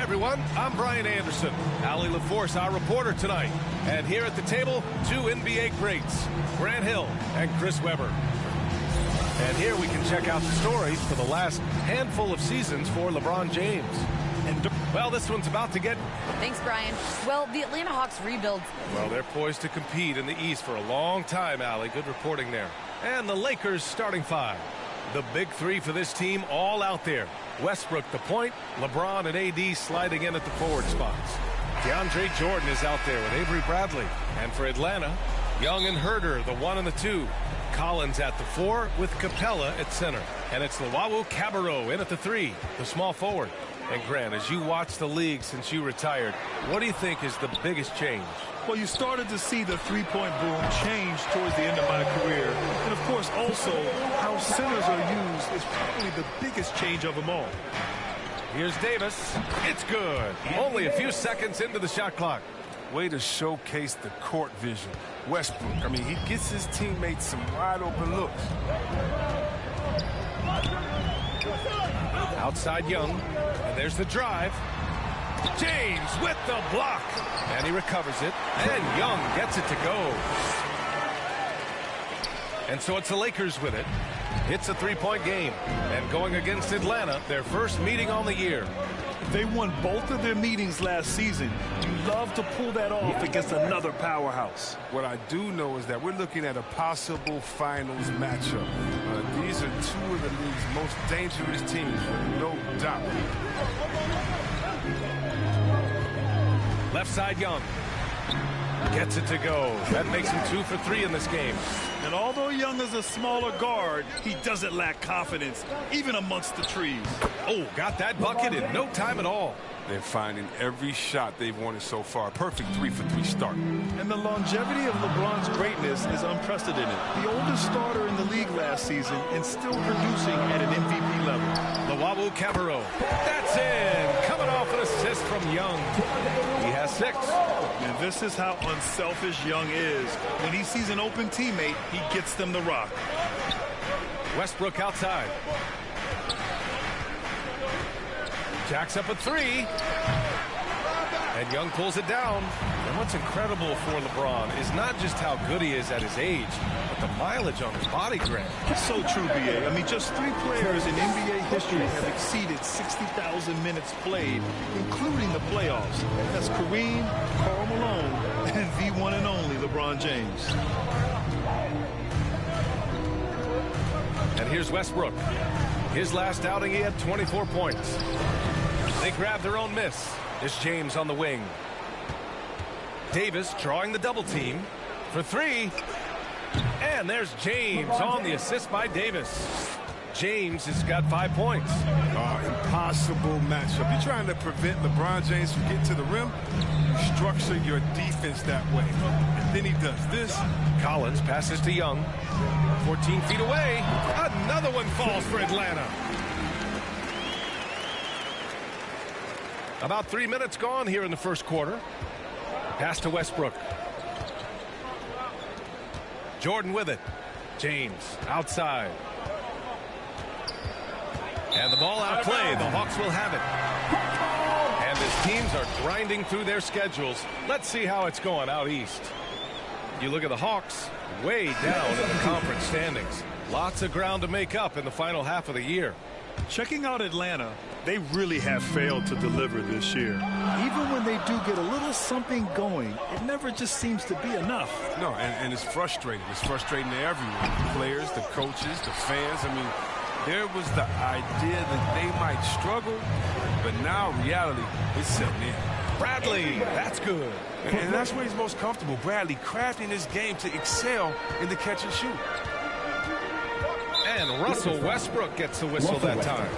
everyone. I'm Brian Anderson. Allie LaForce, our reporter tonight. And here at the table, two NBA greats, Grant Hill and Chris Webber. And here we can check out the stories for the last handful of seasons for LeBron James. And, well, this one's about to get... Thanks, Brian. Well, the Atlanta Hawks rebuild. Well, they're poised to compete in the East for a long time, Allie. Good reporting there. And the Lakers starting five. The big three for this team all out there. Westbrook the point, LeBron and AD sliding in at the forward spots. DeAndre Jordan is out there with Avery Bradley. And for Atlanta, Young and Herder, the 1 and the 2. Collins at the 4 with Capella at center. And it's Luwawu Cabarrot in at the 3, the small forward. And Grant, as you watch the league since you retired, what do you think is the biggest change? Well, you started to see the three-point boom change towards the end of my career. And, of course, also how centers are used is probably the biggest change of them all. Here's Davis. It's good. Only a few seconds into the shot clock. Way to showcase the court vision. Westbrook, I mean, he gets his teammates some wide-open looks. Outside Young, and there's the drive. James with the block, and he recovers it, and Young gets it to go. And so it's the Lakers with it. It's a three-point game, and going against Atlanta, their first meeting on the year. They won both of their meetings last season. You love to pull that off against another powerhouse. What I do know is that we're looking at a possible finals matchup. These are two of the league's most dangerous teams, no doubt. Left side Young. Gets it to go. That makes him 2 for 3 in this game. And although Young is a smaller guard, he doesn't lack confidence, even amongst the trees. Oh, got that bucket in no time at all. They're finding every shot they've wanted so far. Perfect 3 for 3 start. And the longevity of LeBron's greatness is unprecedented. The oldest starter in the league last season and still producing at an MVP level. Luwawu Cabarrot. That's in. Coming off an assist from Young. He has 6. And this is how unselfish Young is. When he sees an open teammate, he gets them the rock. Westbrook outside. Jacks up a 3. And Young pulls it down. And what's incredible for LeBron is not just how good he is at his age, but the mileage on his body, Grant. So true, B.A. I mean, just 3 players in NBA history have exceeded 60,000 minutes played, including the playoffs. That's Kareem, Karl Malone, and the one and only LeBron James. And here's Westbrook. His last outing, he had 24 points. They grab their own miss. It's James on the wing. Davis drawing the double team for 3. And there's James on the assist by Davis. James has got 5 points. Impossible matchup. You're trying to prevent LeBron James from getting to the rim. You structure your defense that way. And then he does this. Collins passes to Young. 14 feet away. Another one falls for Atlanta. About 3 minutes gone here in the first quarter. Pass to Westbrook. Jordan with it. James outside. And the ball outplayed. The Hawks will have it. And as teams are grinding through their schedules, let's see how it's going out east. You look at the Hawks, way down in the conference standings. Lots of ground to make up in the final half of the year. Checking out Atlanta, they really have failed to deliver this year. Even when they do get a little something going, it never just seems to be enough. No, and it's frustrating. It's frustrating to everyone. The players, the coaches, the fans. I mean, there was the idea that they might struggle, but now reality is setting in. Bradley, that's good. And that's where he's most comfortable. Bradley crafting his game to excel in the catch and shoot. And Russell Westbrook gets the whistle that time.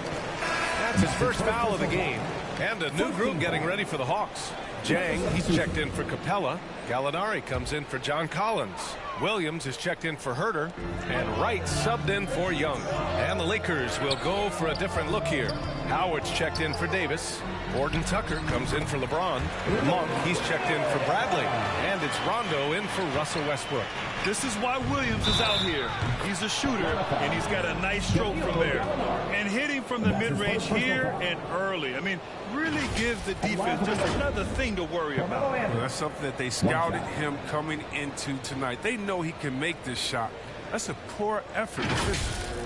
That's his first foul of the game. And a new group getting ready for the Hawks. Jang, he's checked in for Capella. Gallinari comes in for John Collins. Williams is checked in for Herder. And Wright subbed in for Young. And the Lakers will go for a different look here. Howard's checked in for Davis. Horton Tucker comes in for LeBron. Monk, he's checked in for Bradley. And it's Rondo in for Russell Westbrook. This is why Williams is out here. He's a shooter, and he's got a nice stroke from there. And hitting from the mid-range here and early. I mean, really gives the defense just another thing to worry about. Well, that's something that they scouted him coming into tonight. They know he can make this shot. That's a poor effort defensively.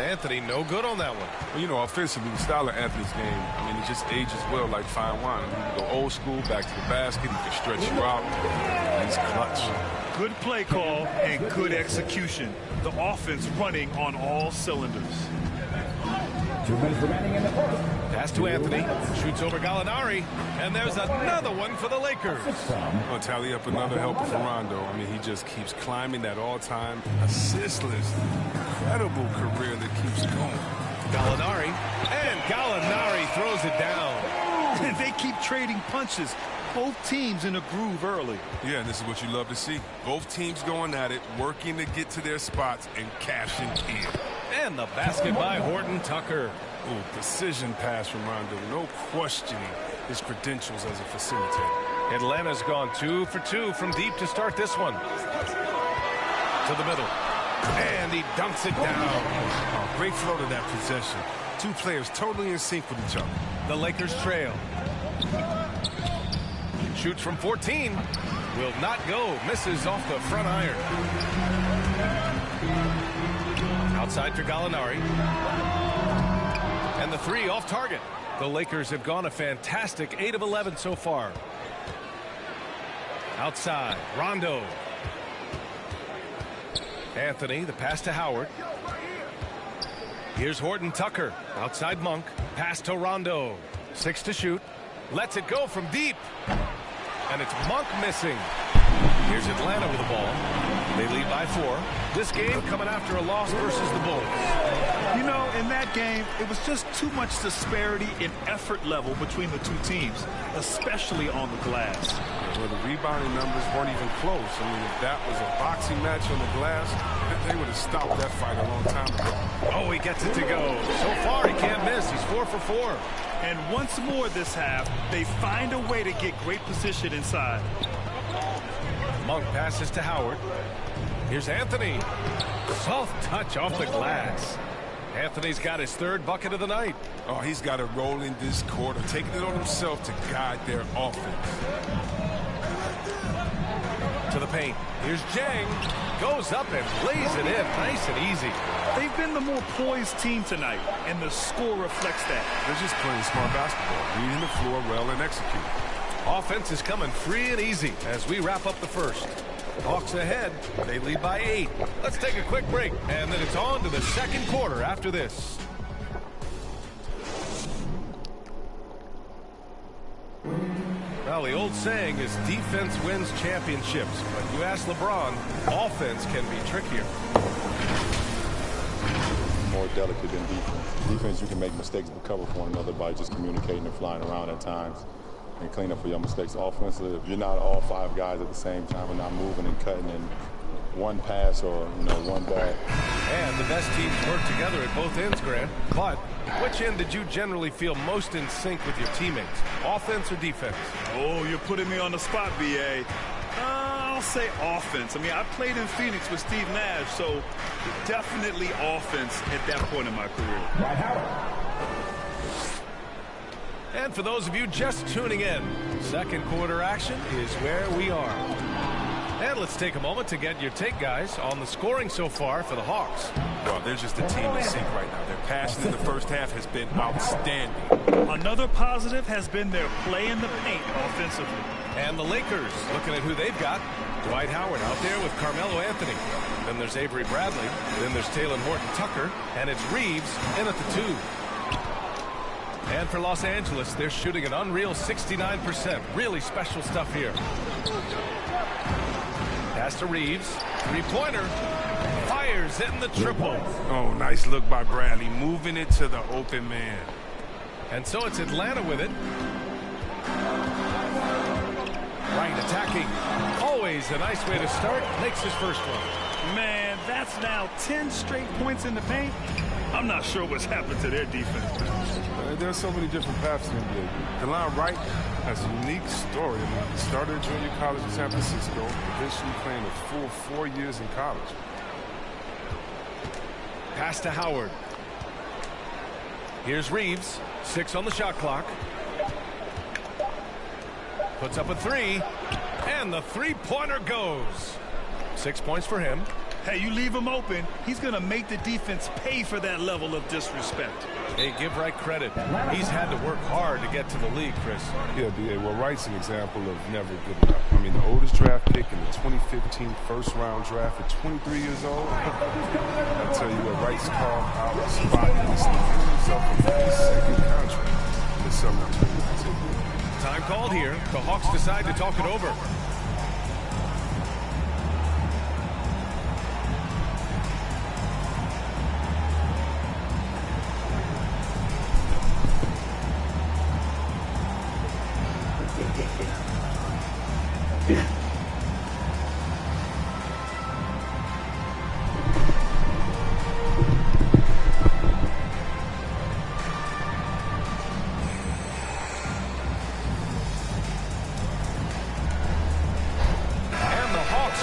Anthony, no good on that one. Well, you know, offensively, the style of Anthony's game, I mean, it just ages well like fine wine. He can go old school, back to the basket. He can stretch you out. He's clutch. Good play call and good execution. The offense running on all cylinders. 2 minutes remaining in the first. Pass to Anthony. Shoots over Gallinari. And there's another one for the Lakers. Gonna tally up another helper for Rondo. I mean, he just keeps climbing that all-time assist list. Incredible career that keeps going. Gallinari. And Gallinari throws it down. And they keep trading punches. Both teams in a groove early. Yeah, and this is what you love to see. Both teams going at it, working to get to their spots and cashing in. And the basket by Horton Tucker. Ooh, precision pass from Rondo. No questioning his credentials as a facilitator. Atlanta's gone 2 for 2 from deep to start this one. To the middle. And he dunks it down. Oh, great flow to that possession. Two players totally in sync with each other. The Lakers trail. Shoots from 14. Will not go. Misses off the front iron. Outside for Gallinari. And the three off target. The Lakers have gone a fantastic 8 of 11 so far. Outside, Rondo. Anthony, the pass to Howard. Here's Horton Tucker. Outside Monk. Pass to Rondo. 6 to shoot. Lets it go from deep. And it's Monk missing. Here's Atlanta with the ball. They lead by 4. This game coming after a loss versus the Bulls. You know, in that game, it was just too much disparity in effort level between the two teams, especially on the glass. Well, the rebounding numbers weren't even close. I mean, if that was a boxing match on the glass, they would have stopped that fight a long time ago. Oh, he gets it to go. So far, he can't miss. He's 4 for 4. And once more this half, they find a way to get great position inside. Monk passes to Howard. Here's Anthony. Soft touch off the glass. Anthony's got his 3rd bucket of the night. Oh, he's got a role in this quarter, taking it on himself to guide their offense. To the paint. Here's Jang. Goes up and lays it in. Nice and easy. They've been the more poised team tonight, and the score reflects that. They're just playing smart basketball, reading the floor well and executing. Offense is coming free and easy as we wrap up the first. Hawks ahead. They lead by 8. Let's take a quick break, and then it's on to the second quarter after this. Well, the old saying is defense wins championships, but you ask LeBron, offense can be trickier. More delicate than defense. Defense, you can make mistakes but cover for one another by just communicating and flying around at times and clean up for your mistakes. Offensively, if you're not all 5 guys at the same time and not moving and cutting in one pass or, one bad. And the best teams work together at both ends, Grant. But which end did you generally feel most in sync with your teammates? Offense or defense? Oh, you're putting me on the spot, B.A. I'll say offense. I mean, I played in Phoenix with Steve Nash, so definitely offense at that point in my career. And for those of you just tuning in, second quarter action is where we are. And let's take a moment to get your take, guys, on the scoring so far for the Hawks. Well, they're just a team in sync right now. Their passing in the first half has been outstanding. Another positive has been their play in the paint offensively. And the Lakers, looking at who they've got. Dwight Howard out there with Carmelo Anthony. Then there's Avery Bradley. Then there's Taylor Horton Tucker. And it's Reeves in at the 2. And for Los Angeles, they're shooting an unreal 69%. Really special stuff here. Pass to Reeves. 3-pointer. Fires in the triple. Oh, nice look by Bradley, moving it to the open man. And so it's Atlanta with it. Right attacking. Always a nice way to start. Makes his first one. Man, that's now 10 straight points in the paint. I'm not sure what's happened to their defense. There's so many different paths in the NBA. Delon Wright has a unique story. I mean, he started junior college in San Francisco, eventually playing a full 4 years in college. Pass to Howard. Here's Reeves. 6 on the shot clock. Puts up a 3. And the three-pointer goes. 6 points for him. Hey, you leave him open, he's going to make the defense pay for that level of disrespect. Hey, give Wright credit. He's had to work hard to get to the league, Chris. Yeah, B.A. Well, Wright's an example of never giving up. I mean, the oldest draft pick in the 2015 first-round draft at 23 years old. I tell you what, Wright's carved out a spot in this league. Giving himself a second contract in the summer of 2019. Time called here. The Hawks decide to talk it over.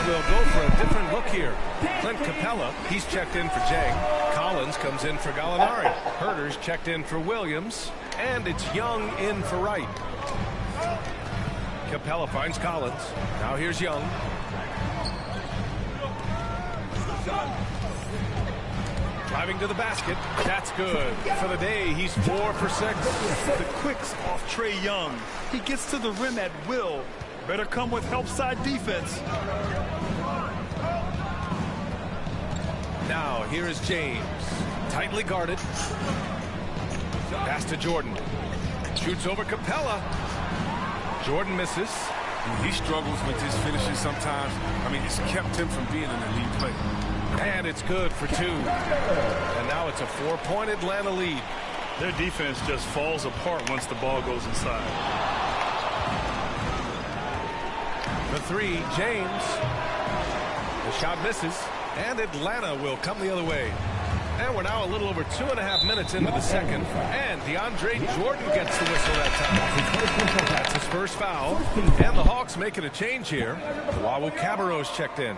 Will go for a different look here. Clint Capella, he's checked in for Jang. Collins comes in for Gallinari. Herter's checked in for Williams. And it's Young in for Wright. Capella finds Collins. Now here's Young. Driving to the basket. That's good. For the day, he's 4 for 6. The quicks off Trae Young. He gets to the rim at will. Better come with help side defense. Now, here is James. Tightly guarded. Pass to Jordan. Shoots over Capella. Jordan misses. He struggles with his finishes sometimes. I mean, it's kept him from being an elite player. And it's good for 2. And now it's a 4-point Atlanta lead. Their defense just falls apart once the ball goes inside. The 3, James. The shot misses. And Atlanta will come the other way. And we're now a little over 2.5 minutes into the second. And DeAndre Jordan gets the whistle that time. That's his first foul. And the Hawks making a change here. Luau Cabarrot's checked in.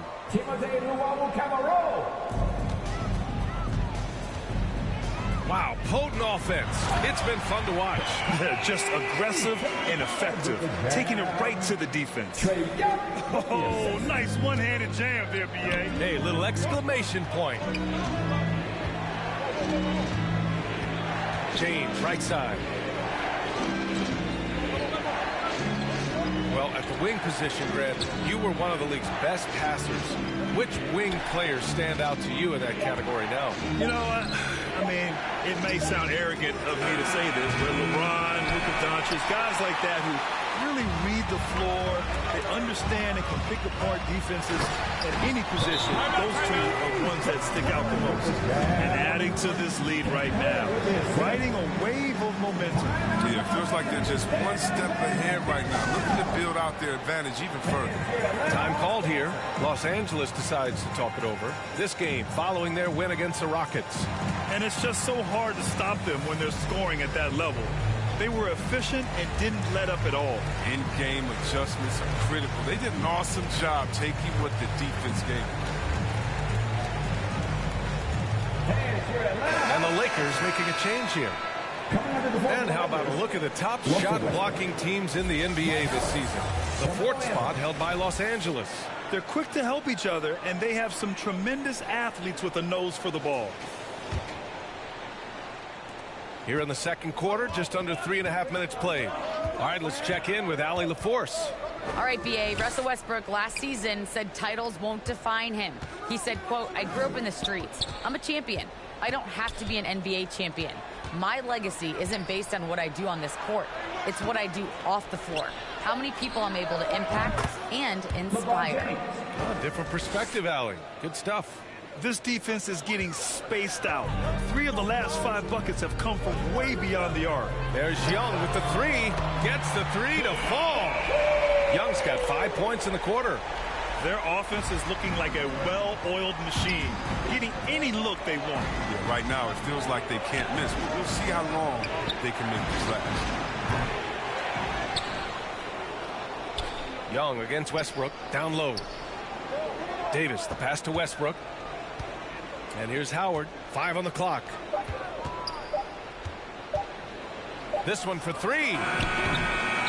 Wow, potent offense. It's been fun to watch. They're just aggressive and effective, taking it right to the defense. Oh, nice one-handed jam there, B.A. Hey, little exclamation point. James, right side. Well, at the wing position, Grant, you were one of the league's best passers. Which wing players stand out to you in that category now? You know what? I mean, it may sound arrogant of me to say this, but LeBron, Luka Doncic, guys like that who really read the floor, they understand and can pick apart defenses at any position. Those two are ones that stick out the most. And adding to this lead right now, riding a wave of momentum. Yeah, it feels like they're just one step ahead right now, looking to build out their advantage even further. Time called here. Los Angeles decides to talk it over. This game following their win against the Rockets. And it's just so hard to stop them when they're scoring at that level. They were efficient and didn't let up at all. In-game adjustments are critical. They did an awesome job taking what the defense gave them. And the Lakers making a change here. And how about a look at the top shot-blocking teams in the NBA this season? The 4th spot held by Los Angeles. They're quick to help each other, and they have some tremendous athletes with a nose for the ball. Here in the second quarter, just under 3.5 minutes played. All right, let's check in with Allie LaForce. All right, B.A. Russell Westbrook last season said titles won't define him. He said, quote, "I grew up in the streets. I'm a champion. I don't have to be an NBA champion. My legacy isn't based on what I do on this court. It's what I do off the floor. How many people I'm able to impact and inspire." A different perspective, Allie. Good stuff. This defense is getting spaced out. 3 of the last 5 buckets have come from way beyond the arc. There's Young with the 3. Gets the 3 to fall. Young's got 5 points in the quarter. Their offense is looking like a well-oiled machine, getting any look they want. Yeah, right now, it feels like they can't miss. We'll see how long they can make this last. Young against Westbrook, down low. Davis, the pass to Westbrook. And here's Howard, 5 on the clock. This one for 3.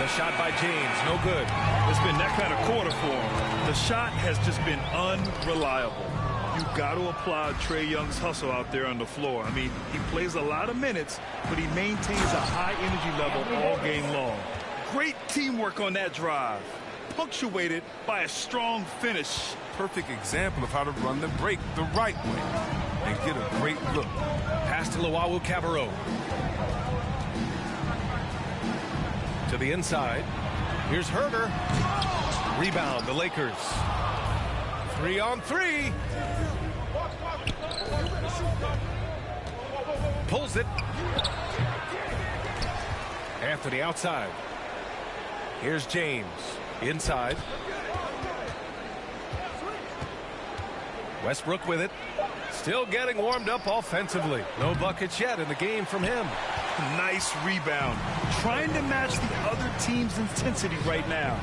The shot by James, no good. It's been that kind of quarter for him. The shot has just been unreliable. You've got to applaud Trae Young's hustle out there on the floor. I mean, he plays a lot of minutes, but he maintains a high energy level all game long. Great teamwork on that drive, punctuated by a strong finish. Perfect example of how to run the break the right way and get a great look. Pass to Luwawu-Cabarrot. To the inside. Here's Herter. Rebound, the Lakers. 3 on 3. Pulls it. Anthony outside. Here's James. Inside. Westbrook with it. Still getting warmed up offensively. No buckets yet in the game from him. Nice rebound. Trying to match the other team's intensity right now.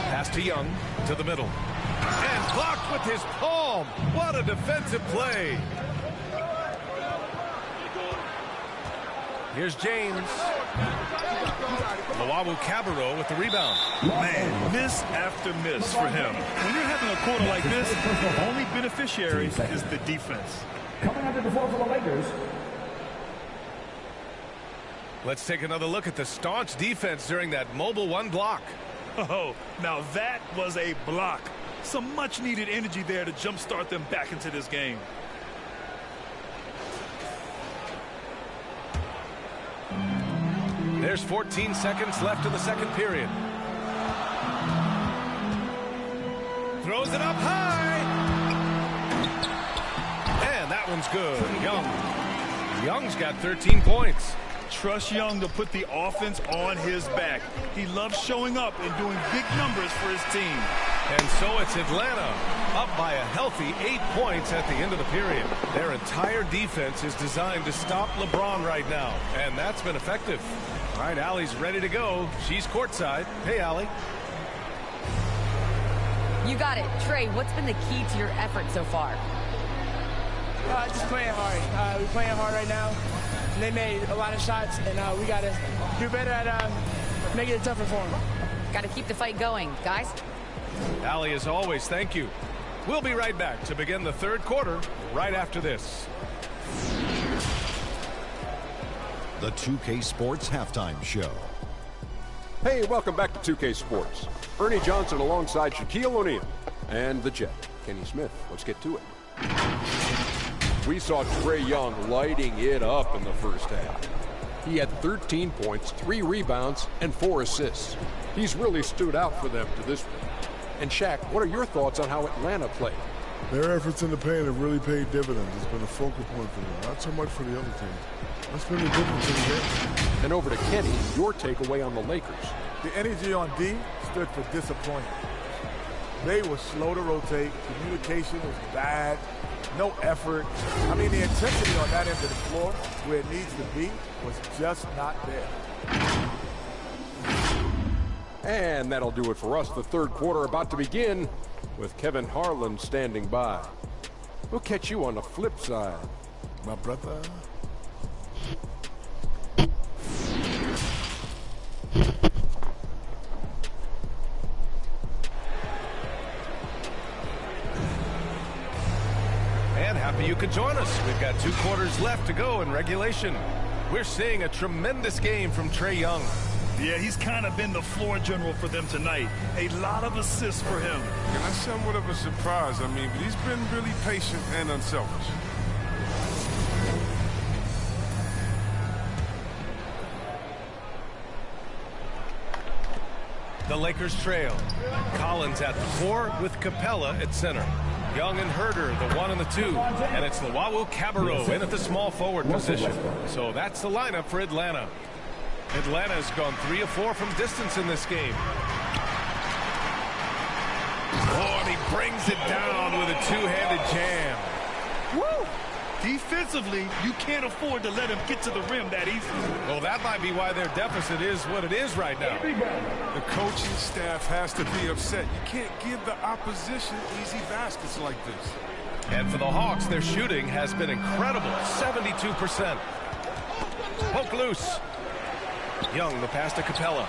Pass to Young, to the middle. And blocked with his palm. What a defensive play. Here's James. Luwawu-Cabarrot with the rebound. Man, miss after miss for him. When you're having a quarter like this, the only beneficiary is the defense. Coming under the floor for the Lakers. Let's take another look at the staunch defense during that mobile 1 block. Oh, now that was a block. Some much needed energy there to jumpstart them back into this game. There's 14 seconds left in the second period. Throws it up high. And that one's good. Young's got 13 points. Trust Young to put the offense on his back. He loves showing up and doing big numbers for his team. And so it's Atlanta up by a healthy 8 points at the end of the period. Their entire defense is designed to stop LeBron right now, and that's been effective. All right, Allie's ready to go. She's courtside. Hey, Allie. You got it. Trae, what's been the key to your effort so far? Just playing hard. We're playing hard right now. They made a lot of shots, and we got to do better at making it tougher for them. Got to keep the fight going, guys. Allie, as always, thank you. We'll be right back to begin the third quarter right after this. The 2K Sports Halftime Show. Hey, welcome back to 2K Sports. Ernie Johnson alongside Shaquille O'Neal and the Jet, Kenny Smith. Let's get to it. We saw Trae Young lighting it up in the first half. He had 13 points, 3 rebounds, and 4 assists. He's really stood out for them to this point. And Shaq, what are your thoughts on how Atlanta played? Their efforts in the paint have really paid dividends. It's been a focal point for them, not so much for the other teams. That's been the difference in the game. And over to Kenny, your takeaway on the Lakers. The energy on D stood for disappointment. They were slow to rotate. Communication was bad. No effort. I mean, the intensity on that end of the floor, where it needs to be, was just not there. And that'll do it for us. The third quarter about to begin with Kevin Harlan standing by. We'll catch you on the flip side. My brother. And happy you could join us. We've got 2 quarters left to go in regulation. We're seeing a tremendous game from Trae Young. Yeah, he's kind of been the floor general for them tonight. A lot of assists for him. And that's somewhat of a surprise. I mean, but he's been really patient and unselfish. The Lakers trail. Collins at the 4 with Capella at center. Young and Herder, the 1 and the 2. And it's Luau Cabarro in at the small forward position. So that's the lineup for Atlanta. Atlanta's gone 3 of 4 from distance in this game. Oh, and he brings it down with a two-handed jam. Woo! Defensively, you can't afford to let him get to the rim that easily. Well, that might be why their deficit is what it is right now. The coaching staff has to be upset. You can't give the opposition easy baskets like this. And for the Hawks, their shooting has been incredible, 72%. Poke loose. Young, the pass to Capella.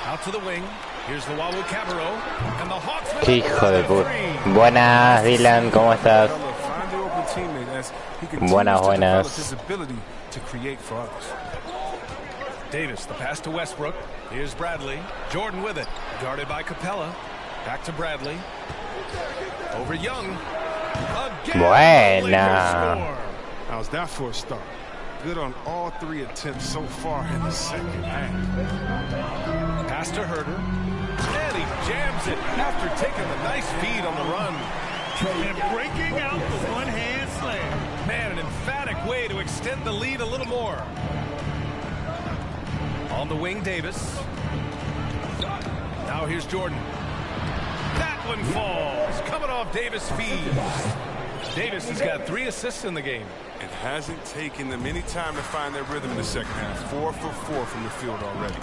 Out to the wing. Here's the Luau Cabarro. And the Hawks. Qué hijo de puta. Buenas, Dylan, ¿cómo estás? Buenas, buenas. Davis, the pass to Westbrook. Here's Bradley. Jordan with it. Guarded by Capella. Back to Bradley. Over Young. Buena. How's that for a start? Good on all 3 attempts so far in the second half. Pass to Herder. And he jams it after taking a nice feed on the run. And breaking out the one-hand slam. Man, an emphatic way to extend the lead a little more. On the wing, Davis. Now here's Jordan. That one falls. Coming off Davis' feed. Davis has got 3 assists in the game. It hasn't taken them any time to find their rhythm in the second half. 4 for 4 from the field already.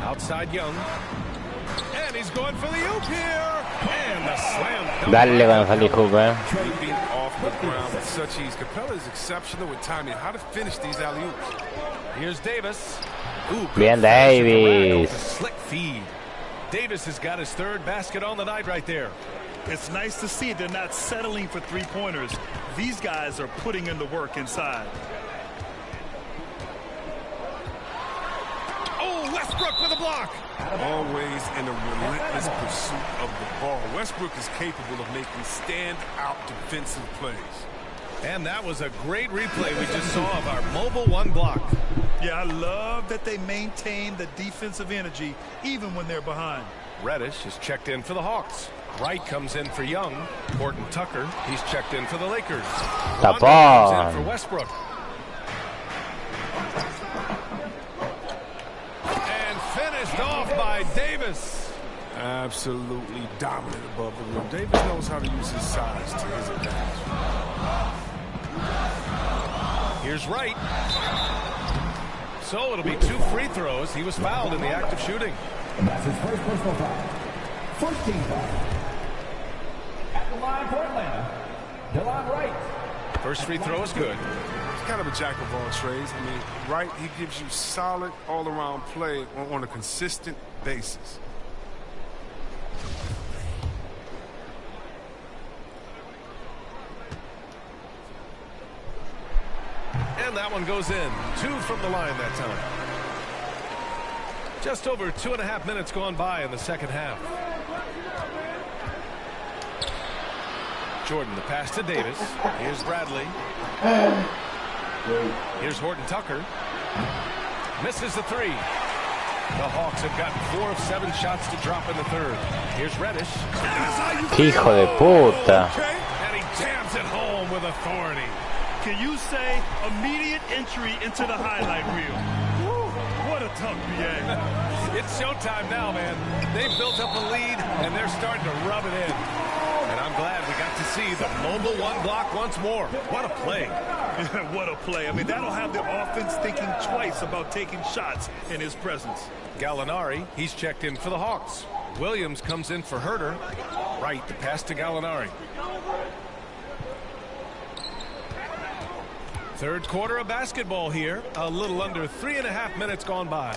Outside Young. And he's going for the oop here. And the slam. Dale con Fali Hoop, Being off the ground with such ease. Capella is exceptional with timing. How to finish these alley-oops. Here's Davis. Ooh, bien, Davis. Slick feed. Davis has got his 3rd basket on the night right there. It's nice to see they're not settling for three-pointers. These guys are putting in the work inside. Oh, Westbrook with a block. Always in a relentless pursuit of the ball. Westbrook is capable of making stand-out defensive plays. And that was a great replay we just saw of our mobile 1 block. Yeah, I love that they maintain the defensive energy even when they're behind. Reddish is checked in for the Hawks. Wright comes in for Young. Horton Tucker, he's checked in for the Lakers. Rondo comes in for Westbrook. And finished off by Davis. Absolutely dominant above the rim. Davis knows how to use his size to his advantage. Here's Wright. So it'll be 2 free throws. He was fouled in the act of shooting. And that's his first personal foul. First team foul. At the line for Atlanta, Delon Wright. First free throw is good. He's kind of a jack of all trades. I mean, Wright, he gives you solid all-around play on a consistent basis. And that one goes in. 2 from the line that time. Just over 2.5 minutes gone by in the second half. Jordan, the pass to Davis. Here's Bradley. Here's Horton Tucker. Misses the 3. The Hawks have gotten 4 of 7 shots to drop in the 3rd. Here's Reddish. Hijo de puta. And he jams it home with authority. Can you say immediate entry into the highlight reel? Woo, what a tough BA. It's showtime now, man. They've built up a lead, and they're starting to rub it in. And I'm glad we got to see the mobile 1 block once more. What a play. What a play. I mean, that'll have the offense thinking twice about taking shots in his presence. Gallinari, he's checked in for the Hawks. Williams comes in for Herder. Right, the pass to Gallinari. 3rd quarter of basketball here. A little under 3.5 minutes gone by.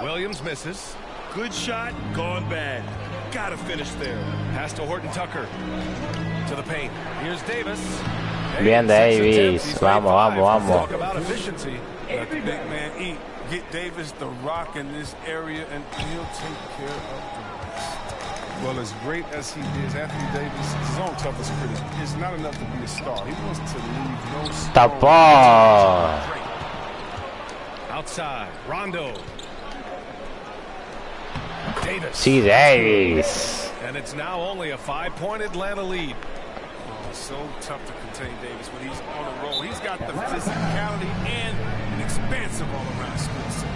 Williams misses. Good shot, gone bad. Gotta finish there. Pass to Horton Tucker. To the paint. Here's Davis. Bien, Davis. Vamos, vamos, vamos. Talk about efficiency. Let the big man eat. Get Davis the rock in this area, and he'll take care of the rest. Well, as great as he is, Anthony Davis, his own toughest critic, is not enough to be a star. He wants to leave no star. Tapón. Outside, Rondo. Davis. Sí, Davis. And it's now only a 5-point Atlanta lead. Oh, so tough to contain Davis when he's on a roll. He's got the physicality and an expansive all-around skill set.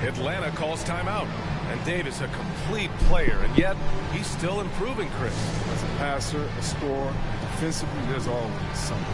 Atlanta calls timeout. And Davis, a complete player, and yet he's still improving, Chris. As a passer, a scorer, defensively, there's always something.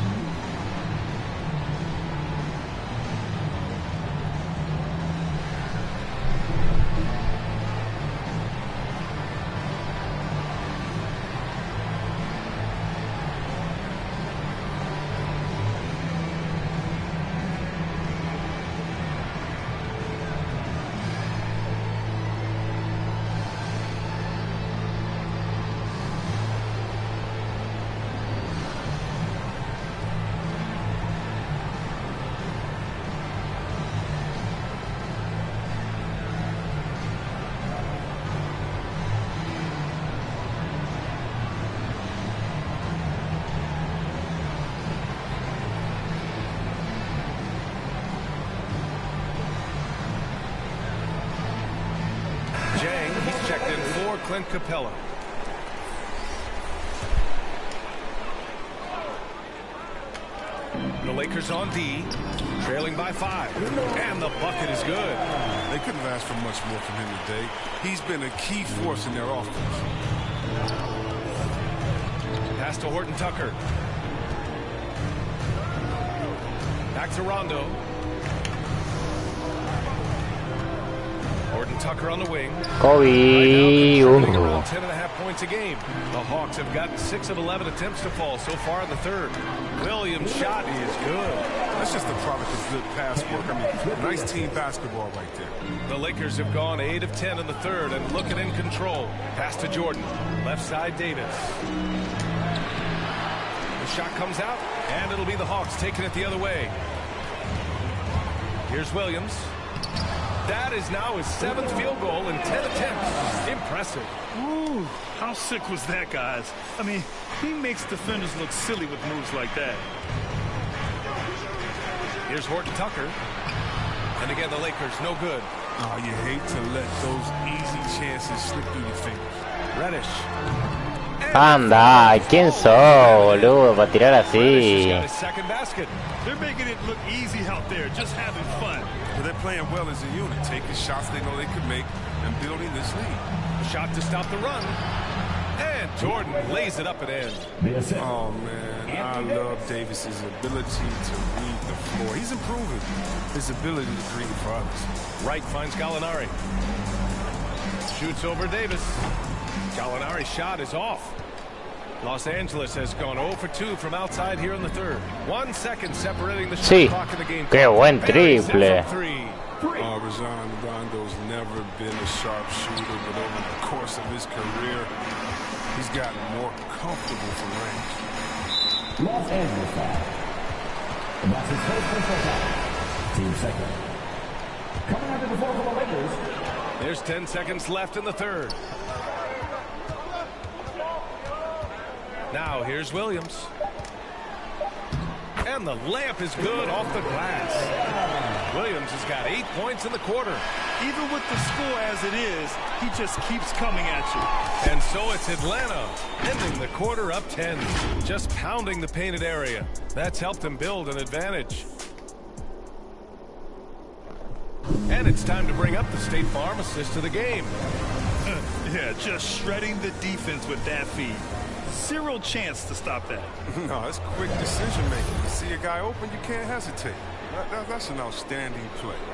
He's checked in for Clint Capella. The Lakers on D, trailing by 5. And the bucket is good. They couldn't have asked for much more from him today. He's been a key force in their offense. Pass to Horton Tucker. Back to Rondo. Horton Tucker on the wing. Kobe. 10.5 points a game. The Hawks have gotten 6 of 11 attempts to fall so far in the third. Williams' shot is good. That's just the product of good pass work. I mean, nice team basketball right there. The Lakers have gone 8 of 10 in the third and looking in control. Pass to Jordan. Left side, Davis. The shot comes out, and it'll be the Hawks taking it the other way. Here's Williams. That is now his 7th field goal in 10 attempts. Impressive. Ooh, how sick was that, guys? I mean, he makes defenders look silly with moves like that. Here's Horton Tucker. And again, the Lakers, no good. Oh, you hate to let those easy chances slip through your fingers. Reddish. Anda, ¿quién sos, boludo, para tirar así? They're making it look easy out there, just having fun. Well, they're playing well as a unit, taking shots they know they can make and building this lead. Shot to stop the run. And Jordan lays it up and in. Oh, man, I love Davis's ability to read the floor. He's improving his ability to create for others. Wright finds Gallinari. Shoots over Davis. Gallinari's shot is off. Los Angeles has gone 0 for 2 from outside here in the third. 1 second separating the shot clock in the game. Qué buen triple. Rajon Rondo's never been a sharp shooter, but over the course of his career, he's gotten more comfortable from range. Los Angeles foul. And that's his first personal foul. Team second. Coming out to the floor for the Lakers. There's 10 seconds left in the third. Now here's Williams. And the layup is good off the glass. Williams has got 8 points in the quarter. Even with the score as it is, he just keeps coming at you. And so it's Atlanta ending the quarter up 10. Just pounding the painted area. That's helped them build an advantage. And it's time to bring up the State Farm assist of the game. Yeah, just shredding the defense with that feed. Zero chance to stop that. No, it's quick decision making. You see a guy open, you can't hesitate. That's an outstanding play right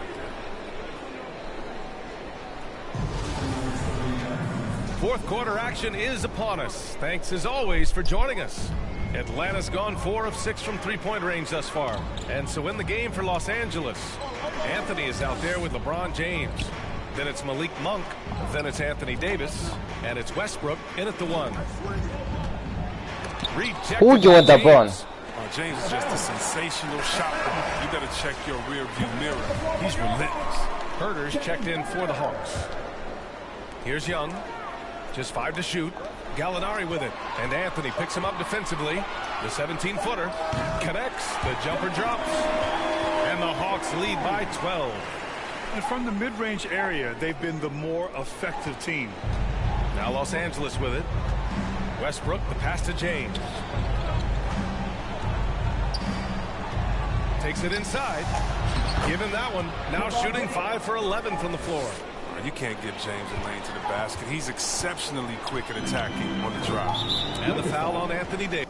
there. Fourth quarter action is upon us. Thanks as always for joining us. Atlanta's gone 4 of 6 from three-point range thus far. And so in the game for Los Angeles, Anthony is out there with LeBron James. Then it's Malik Monk. Then it's Anthony Davis. And it's Westbrook in at the 1. Uy, buen tapón. James is just a sensational shot. You better check your rear view mirror. He's relentless. Herter's checked in for the Hawks. Here's Young. Just 5 to shoot. Gallinari with it. And Anthony picks him up defensively. The 17-footer connects. The jumper drops. And the Hawks lead by 12. And from the mid-range area, they've been the more effective team. Now Los Angeles with it. Westbrook, the pass to James. Takes it inside. Give him that one. Now shooting 5 for 11 from the floor. You can't get James a lane to the basket. He's exceptionally quick at attacking on the drive. And the foul on Anthony Davis.